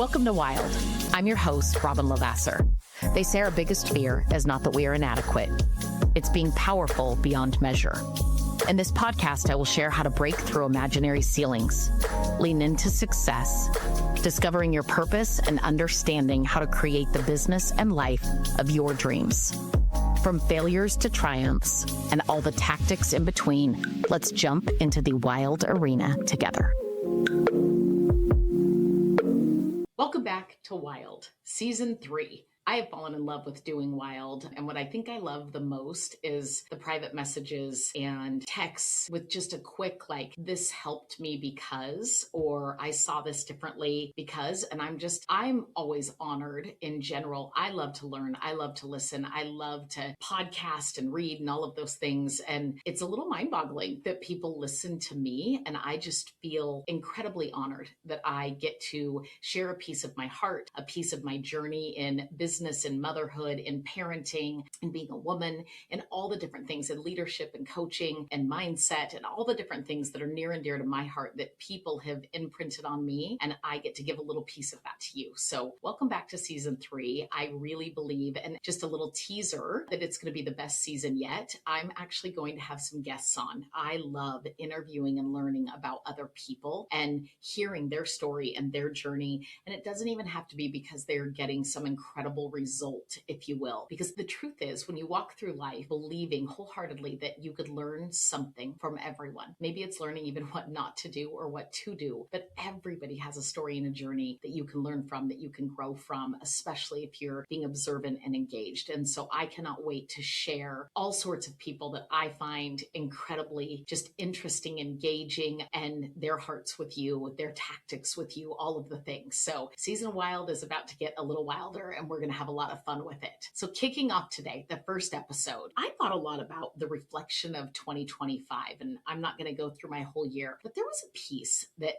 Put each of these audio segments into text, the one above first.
Welcome to Wild. I'm your host, Robin Lavasser. They say our biggest fear is not that we are inadequate. It's being powerful beyond measure. In this podcast, I will share how to break through imaginary ceilings, lean into success, discovering your purpose, and understanding how to create the business and life of your dreams. From failures to triumphs and all the tactics in between, let's jump into the wild arena together. Welcome back to Wild, Season 3. I have fallen in love with doing Wild, and what I think I love the most is the private messages and texts with just a quick, like, this helped me because, or I saw this differently because, and I'm always honored in general. I love to learn. I love to listen. I love to podcast and read and all of those things, and it's a little mind-boggling that people listen to me, and I just feel incredibly honored that I get to share a piece of my heart, a piece of my journey in business and motherhood and parenting and being a woman and all the different things in leadership and coaching and mindset and all the different things that are near and dear to my heart that people have imprinted on me. And I get to give a little piece of that to you. So welcome back to Season 3. I really believe, and just a little teaser, that it's going to be the best season yet. I'm actually going to have some guests on. I love interviewing and learning about other people and hearing their story and their journey. And it doesn't even have to be because they're getting some incredible result, if you will. Because the truth is, when you walk through life believing wholeheartedly that you could learn something from everyone, maybe it's learning even what not to do or what to do, but everybody has a story and a journey that you can learn from, that you can grow from, especially if you're being observant and engaged. And so I cannot wait to share all sorts of people that I find incredibly just interesting, engaging, and their hearts with you, their tactics with you, all of the things. So Season Wild is about to get a little wilder, and we're going to have a lot of fun with it. So kicking off today, the first episode, I thought a lot about the reflection of 2025, and I'm not going to go through my whole year, but there was a piece that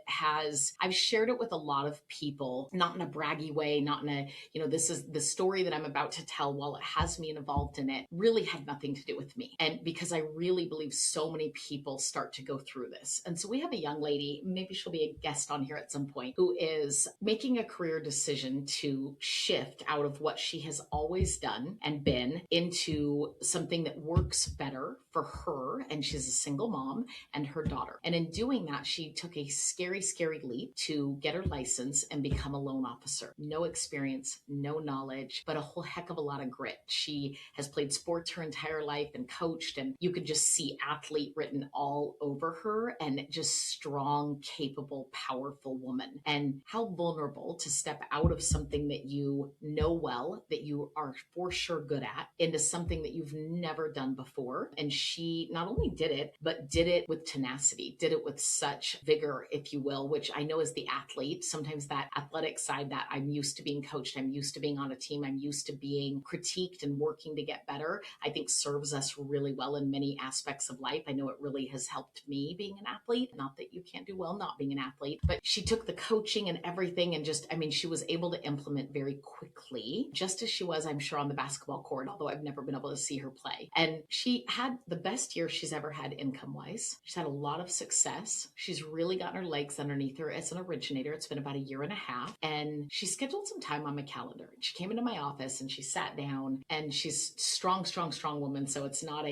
I've shared it with a lot of people, not in a braggy way, not in a, this is the story that I'm about to tell. While it has me involved in it, really had nothing to do with me. And because I really believe so many people start to go through this. And so we have a young lady, maybe she'll be a guest on here at some point, who is making a career decision to shift out of what she has always done and been into something that works better for her. And she's a single mom and her daughter. And in doing that, she took a scary, scary leap to get her license and become a loan officer. No experience, no knowledge, but a whole heck of a lot of grit. She has played sports her entire life and coached, and you could just see athlete written all over her, and just strong, capable, powerful woman. And how vulnerable to step out of something that you know well, that you are for sure good at, into something that you've never done before. And she not only did it, but did it with tenacity, did it with such vigor, if you will, which I know as the athlete, sometimes that athletic side that I'm used to being coached, I'm used to being on a team, I'm used to being critiqued and working to get better, I think serves us really well in many aspects of life. I know it really has helped me being an athlete. Not that you can't do well not being an athlete, but she took the coaching and everything and she was able to implement very quickly, just as she was, I'm sure, on the basketball court, although I've never been able to see her play. And she had the best year she's ever had income-wise. She's had a lot of success. She's really gotten her legs underneath her as an originator. It's been about a year and a half. And she scheduled some time on my calendar. She came into my office and she sat down, and she's strong, strong, strong woman. So it's not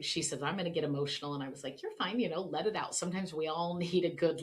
she says, I'm going to get emotional. And I was like, you're fine, let it out. Sometimes we all need a good,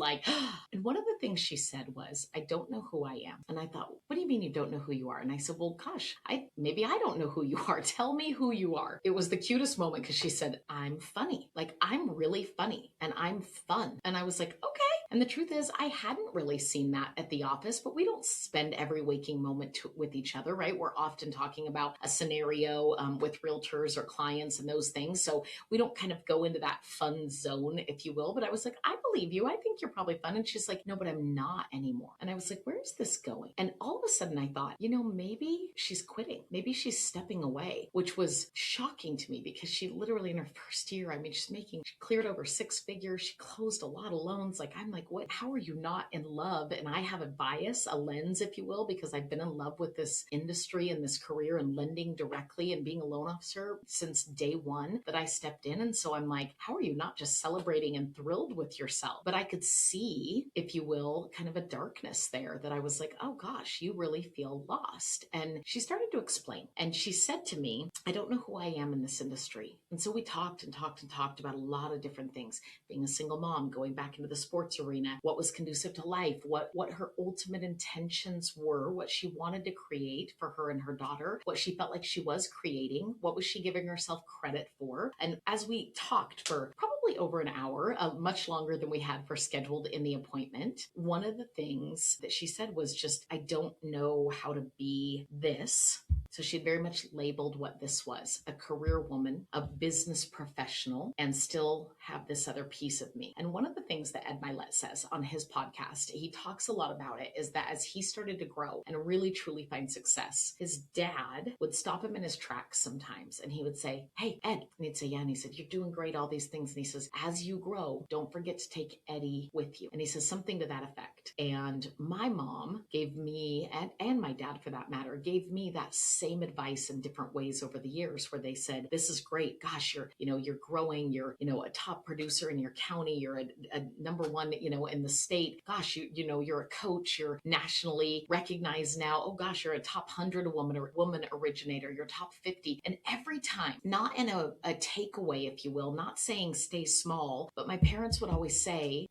and one of the things she said was, I don't know who I am. And I thought, what do you mean you don't know who you are? And I said, well, gosh, maybe I don't know who you are. Tell me who you are. It was the cutest moment because she said, I'm funny. I'm really funny and I'm fun. And I was like, okay. And the truth is, I hadn't really seen that at the office, but we don't spend every waking moment with each other, right? We're often talking about a scenario with realtors or clients and those things. So we don't kind of go into that fun zone, if you will. But I was like, I believe you. I think you're probably fun. And she's like, no, but I'm not anymore. And I was like, where is this going? And all of a sudden I thought, maybe she's quitting. Maybe she's stepping away, which was shocking to me because she literally in her first year, she cleared over 6 figures. She closed a lot of loans. I'm like, what, how are you not in love? And I have a bias, a lens, if you will, because I've been in love with this industry and this career and lending directly and being a loan officer since day one that I stepped in. And so I'm like, how are you not just celebrating and thrilled with yourself? But I could see, if you will, kind of a darkness there that I was like, oh gosh, you really feel lost. And she started to explain. And she said to me, I don't know who I am in this industry. And so we talked and talked and talked about a lot of different things, being a single mom, going back into the sports arena, what was conducive to life, what her ultimate intentions were, what she wanted to create for her and her daughter, what she felt like she was creating, what was she giving herself credit for. And as we talked for probably over an hour, much longer than we had for scheduled in the appointment, one of the things that she said was just, I don't know how to be this. So she very much labeled what this was: a career woman, a business professional, and still have this other piece of me. And one of the things that Ed Milet says on his podcast, he talks a lot about it, is that as he started to grow and really truly find success, his dad would stop him in his tracks sometimes and he would say, hey, Ed. And he'd say, yeah. And he said, you're doing great, all these things. And he says, as you grow, don't forget to take Eddie with you. And he says something to that effect. And my mom gave me, and my dad for that matter, gave me that same advice in different ways over the years, where they said, this is great. Gosh, you're growing, you're, a top producer in your county, you're a number one, in the state. Gosh, you're a coach, you're nationally recognized now. Oh gosh, you're a top 100 woman originator, you're top 50. And every time, not in a takeaway, if you will, not saying stay small, but my parents would always say,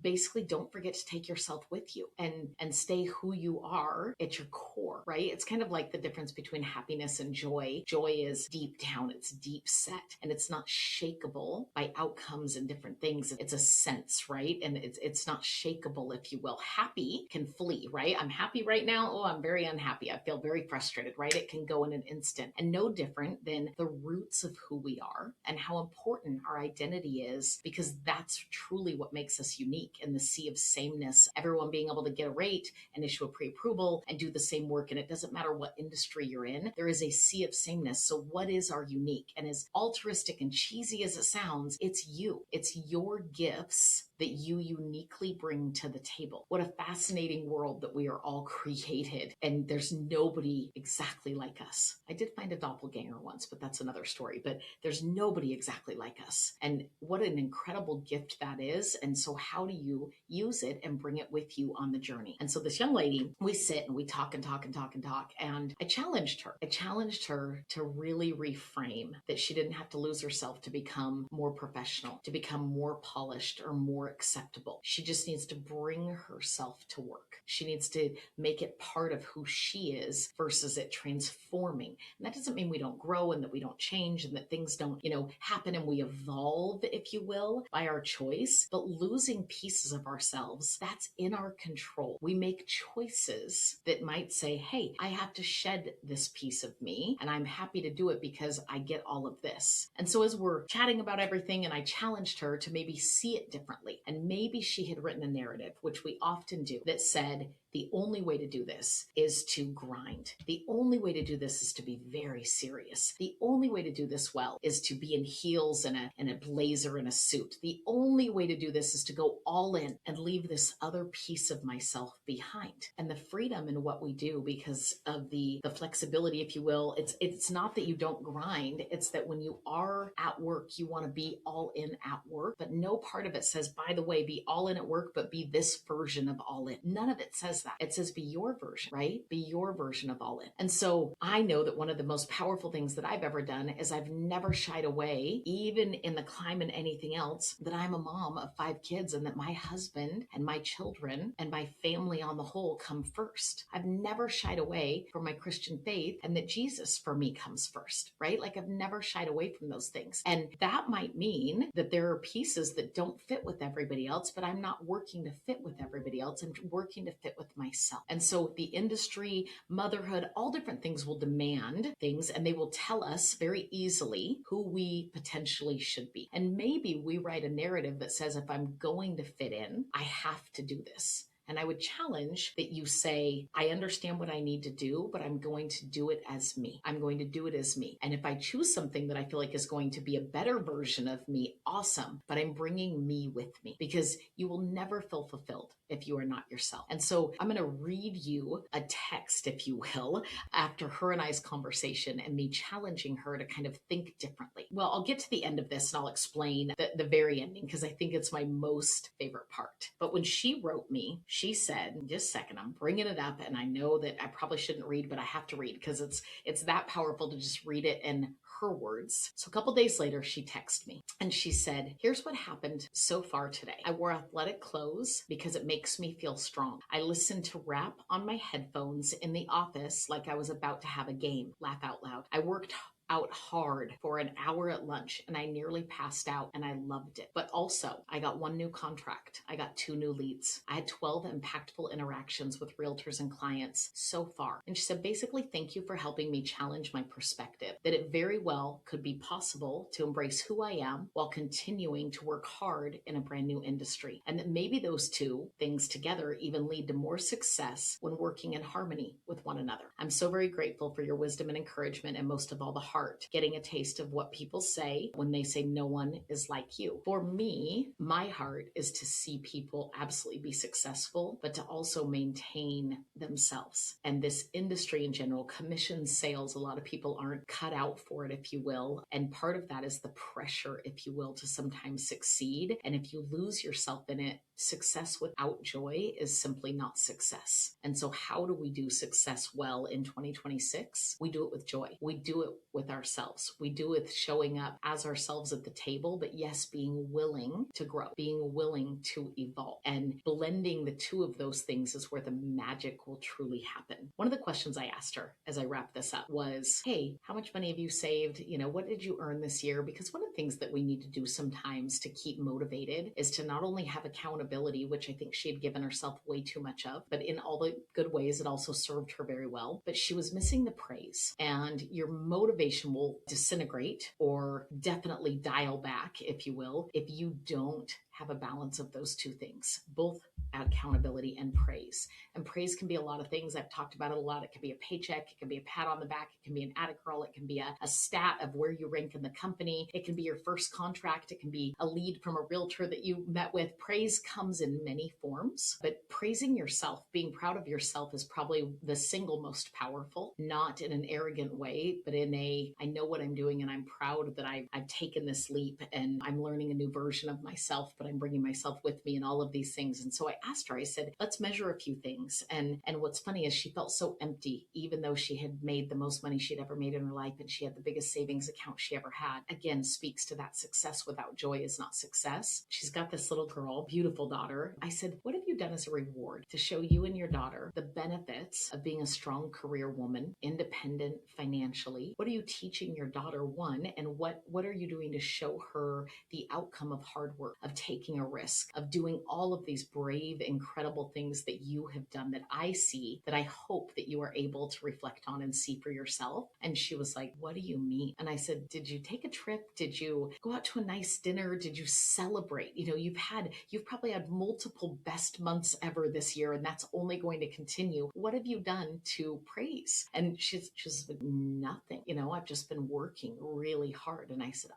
basically don't forget to take yourself with you and stay who you are at your core, right? It's kind of like the difference between happiness and joy. Joy is deep down, it's deep set, and it's not shakeable by outcomes and different things. It's a sense, right? And it's not shakeable, if you will. Happy can flee, right? I'm happy right now. Oh, I'm very unhappy. I feel very frustrated, right? It can go in an instant, and no different than the roots of who we are and how important our identity is, because that's truly what makes us unique in the sea of sameness. Everyone being able to get a rate and issue a pre-approval and do the same work. And it doesn't matter what industry you're in, there is a sea of sameness. So what is our unique? And as altruistic and cheesy as it sounds, it's you. It's your gifts that you uniquely bring to the table. What a fascinating world that we are all created, and there's nobody exactly like us. I did find a doppelganger once, but that's another story. But there's nobody exactly like us. And what an incredible gift that is. And so how do you use it and bring it with you on the journey? And so this young lady, we sit and we talk and talk and talk and talk. And I challenged her. I challenged her to really reframe that she didn't have to lose herself to become more professional, to become more polished or more acceptable. She just needs to bring herself to work. She needs to make it part of who she is versus it transforming. And that doesn't mean we don't grow and that we don't change and that things don't, happen and we evolve, if you will, by our choice. But losing pieces of ourselves, that's in our control. We make choices that might say, hey, I have to shed this piece of me, and I'm happy to do it because I get all of this. And so as we're chatting about everything, and I challenged her to maybe see it differently, and maybe she had written a narrative, which we often do, that said, the only way to do this is to grind. The only way to do this is to be very serious. The only way to do this well is to be in heels and a blazer and a suit. The only way to do this is to go all in and leave this other piece of myself behind. And the freedom in what we do, because of the flexibility, if you will, it's not that you don't grind. It's that when you are at work, you want to be all in at work, but no part of it says, by the way, be all in at work, but be this version of all in. None of it says that. It says be your version, right? Be your version of all in. And so I know that one of the most powerful things that I've ever done is I've never shied away, even in the climate and anything else, that I'm a mom of 5 kids and that my husband and my children and my family on the whole come first. I've never shied away from my Christian faith, and that Jesus for me comes first, right? Like I've never shied away from those things. And that might mean that there are pieces that don't fit with everybody else, but I'm not working to fit with everybody else. I'm working to fit with myself. And so the industry, motherhood, all different things will demand things, and they will tell us very easily who we potentially should be. And maybe we write a narrative that says, if I'm going to fit in, I have to do this. And I would challenge that you say, I understand what I need to do, but I'm going to do it as me. I'm going to do it as me. And if I choose something that I feel like is going to be a better version of me, awesome. But I'm bringing me with me, because you will never feel fulfilled if you are not yourself. And so I'm going to read you a text, if you will, after her and I's conversation and me challenging her to kind of think differently. Well, I'll get to the end of this and I'll explain the very ending, because I think it's my most favorite part. But when she wrote me, she said, just a second, I'm bringing it up, and I know that I probably shouldn't read, but I have to read because it's that powerful to just read it in her words. So a couple days later, she texted me and she said, here's what happened so far today. I wore athletic clothes because it makes me feel strong. I listened to rap on my headphones in the office like I was about to have a game. Laugh out loud. I worked out hard for an hour at lunch and I nearly passed out and I loved it. But also, I got one new contract. I got 2 new leads. I had 12 impactful interactions with realtors and clients so far. And she said, basically, thank you for helping me challenge my perspective that it very well could be possible to embrace who I am while continuing to work hard in a brand new industry. And that maybe those two things together even lead to more success when working in harmony with one another. I'm so very grateful for your wisdom and encouragement, and most of all, the heart, getting a taste of what people say when they say no one is like you. For me, my heart is to see people absolutely be successful, but to also maintain themselves. And this industry in general, commission sales, a lot of people aren't cut out for it, if you will. And part of that is the pressure, if you will, to sometimes succeed. And if you lose yourself in it, success without joy is simply not success. And so how do we do success well in 2026? We do it with joy. We do it with ourselves. We do it with showing up as ourselves at the table, but yes, being willing to grow, being willing to evolve, and blending the two of those things is where the magic will truly happen. One of the questions I asked her as I wrapped this up was, hey, how much money have you saved? What did you earn this year? Because one of the things that we need to do sometimes to keep motivated is to not only have accountability, which I think she had given herself way too much of, but in all the good ways, it also served her very well. But she was missing the praise, and your motivation will disintegrate or definitely dial back, if you will, if you don't have a balance of those two things, both accountability and praise. And praise can be a lot of things. I've talked about it a lot. It can be a paycheck. It can be a pat on the back. It can be an attic roll. It can be a stat of where you rank in the company. It can be your first contract. It can be a lead from a realtor that you met with. Praise comes in many forms, but praising yourself, being proud of yourself, is probably the single most powerful, not in an arrogant way, but in I know what I'm doing and I'm proud that I've taken this leap and I'm learning a new version of myself, but I'm bringing myself with me and all of these things. And so I asked her, I said, let's measure a few things. And what's funny is she felt so empty, even though she had made the most money she'd ever made in her life and she had the biggest savings account she ever had. Again, speaks to that success without joy is not success. She's got this little girl, beautiful daughter. I said, what have you done as a reward to show you and your daughter the benefits of being a strong career woman, independent financially? What are you teaching your daughter, one, and what are you doing to show her the outcome of hard work, of taking a risk, of doing all of these brave, incredible things that you have done that I see, that I hope that you are able to reflect on and see for yourself? And she was like, what do you mean? And I said, did you take a trip? Did you go out to a nice dinner? Did you celebrate? You've probably had multiple best months ever this year, and that's only going to continue. What have you done to praise? And she's like, nothing. I've just been working really hard. And I said,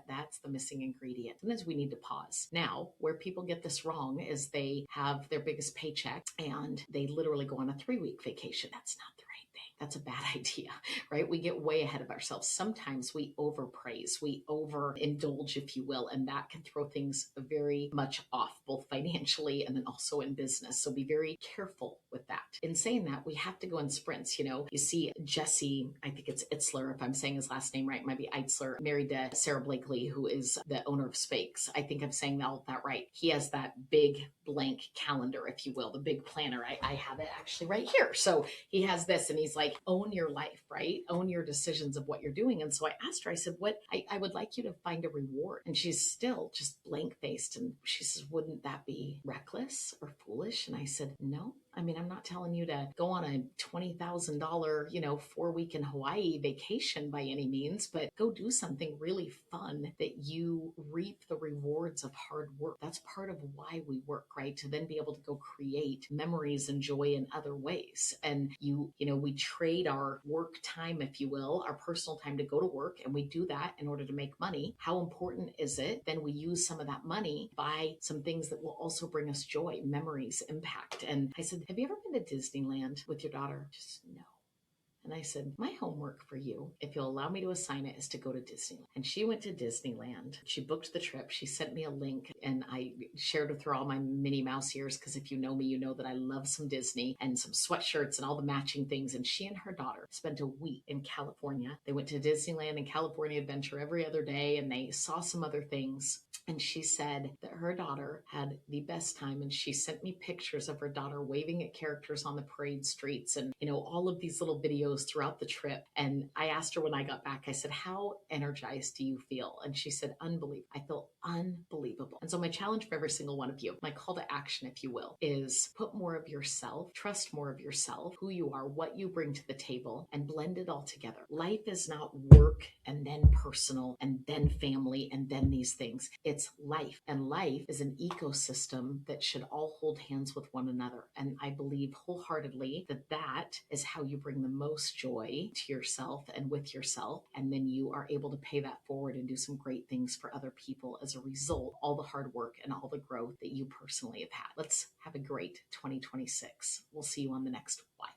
that's the missing ingredient. Sometimes we need to pause. Now, where people get this wrong is they have their biggest paycheck and they literally go on a 3-week vacation. That's not the right thing. That's a bad idea, right? We get way ahead of ourselves. Sometimes we overpraise, we overindulge, if you will, and that can throw things very much off, both financially and then also in business. So be very careful with that. In saying that, we have to go in sprints. You see Jesse, I think it's Itzler, if I'm saying his last name right, it might be Eitzler, married to Sarah Blakely, who is the owner of Spakes. I think I'm saying all that right. He has that big blank calendar, if you will, the big planner. I have it actually right here. So he has this and he's like, own your life, right? Own your decisions of what you're doing. And so I asked her, I said, I would like you to find a reward. And she's still just blank faced. And she says, wouldn't that be reckless or foolish? And I said, no. I mean, I'm not telling you to go on a $20,000, 4 week in Hawaii vacation by any means, but go do something really fun that you reap the rewards of hard work. That's part of why we work, right? To then be able to go create memories and joy in other ways. And we trade our work time, if you will, our personal time to go to work, and we do that in order to make money. How important is it? Then we use some of that money, buy some things that will also bring us joy, memories, impact. And I said, have you ever been to Disneyland with your daughter? Just no. And I said, my homework for you, if you'll allow me to assign it, is to go to Disneyland. And she went to Disneyland. She booked the trip. She sent me a link, and I shared with her all my Minnie Mouse ears, because if you know me, you know that I love some Disney and some sweatshirts and all the matching things. And she and her daughter spent a week in California. They went to Disneyland and California Adventure every other day, and they saw some other things. And she said that her daughter had the best time. And she sent me pictures of her daughter waving at characters on the parade streets, and, all of these little videos throughout the trip. And I asked her when I got back, I said, how energized do you feel? And she said, unbelievable. I feel unbelievable. And so my challenge for every single one of you, my call to action, if you will, is put more of yourself, trust more of yourself, who you are, what you bring to the table, and blend it all together. Life is not work and then personal and then family and then these things. It's life. And life is an ecosystem that should all hold hands with one another. And I believe wholeheartedly that that is how you bring the most joy to yourself and with yourself. And then you are able to pay that forward and do some great things for other people as a result, all the hard work and all the growth that you personally have had. Let's have a great 2026. We'll see you on the next Wild.